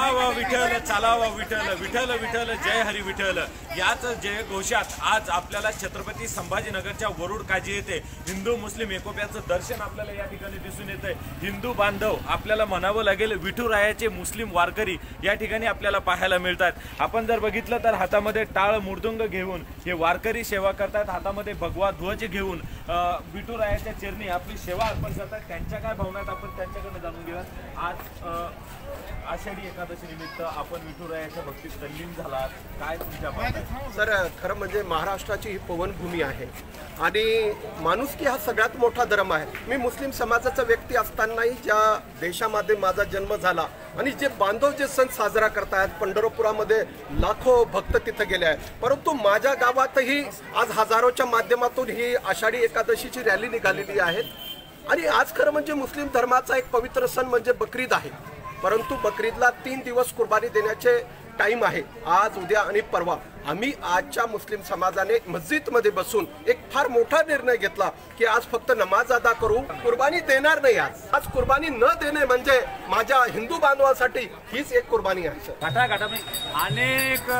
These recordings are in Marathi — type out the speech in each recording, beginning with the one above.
चालावा विठ्ठल चालावा विठ्ठल विठ्ठल विठ्ठल जय हरी विठ्ठल याच जय घोषात आज आपल्याला छत्रपती संभाजीनगरच्या वरुड काजी येथे हिंदू मुस्लिम एकोप्याचं दर्शन आपल्याला या ठिकाणी दिसून येतंय। हिंदू बांधव आपल्याला म्हणावं लागेल विठुरायाचे मुस्लिम वारकरी या ठिकाणी आपल्याला पाहायला मिळतात। आपण जर बघितलं तर हातामध्ये टाळ मृदुंग घेऊन हे वारकरी सेवा करतात, हातामध्ये भगवा ध्वज घेऊन विठुरायाच्या चरणी आपली सेवा अर्पण करतात। त्यांच्या काय भावनात आपण त्यांच्याकडे जाणून घेऊया। आज आषाढी एकादशी निमित्त आपण विठुरायाच्या भक्तीत तल्लीन झालात, काय तुमच्या भावना? सर खरं म्हणजे महाराष्ट्राची ही पवनभूमी आहे आणि माणुसकी हा सगळ्यात मोठा धर्म आहे। मी मुस्लिम समाजाचा व्यक्ती असतानाही ज्या देशामध्ये माझा जन्म झाला आणि जे बांधव जे सण साजरा करतायत, पंढरपुरामध्ये लाखो भक्त तिथे गेले आहेत, परंतु माझ्या गावातही आज हजारोच्या माध्यमातून ही आषाढी एकादशीची रॅली निघालेली आहे। आणि आज खरं म्हणजे मुस्लिम धर्माचा एक पवित्र सण म्हणजे बकरीद आहे, परंतु बकरीदला 3 दिवस कुर्बानी देण्याचे टाइम आहे, आज उद्या आणि परवा। आम्ही आजच्या मुस्लिम समाजाने मस्जिदमध्ये बसून एक फार मोठा निर्णय घेतला की आज फक्त नमाज अदा करू, कुर्बानी देणार नाही। आज कुर्बानी न देणे म्हणजे माझ्या हिंदू बांधवांसाठी हीच एक कुर्बानी आहे। घाटाघाटामध्ये अनेक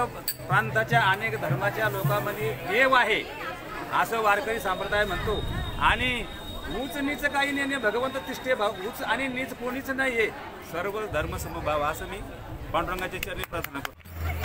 प्रांताच्या अनेक धर्माच्या लोकांमध्ये देव आहे असं वारकरी संप्रदाय म्हणतो आणि उच नीच काही नाही, भगवंत तिष्ठे भाव, उच आणि नीच कोणीच नाहीये, सर्व धर्म समभाव असं मी पांडुरंगाच्या चरणी प्रार्थना करतो।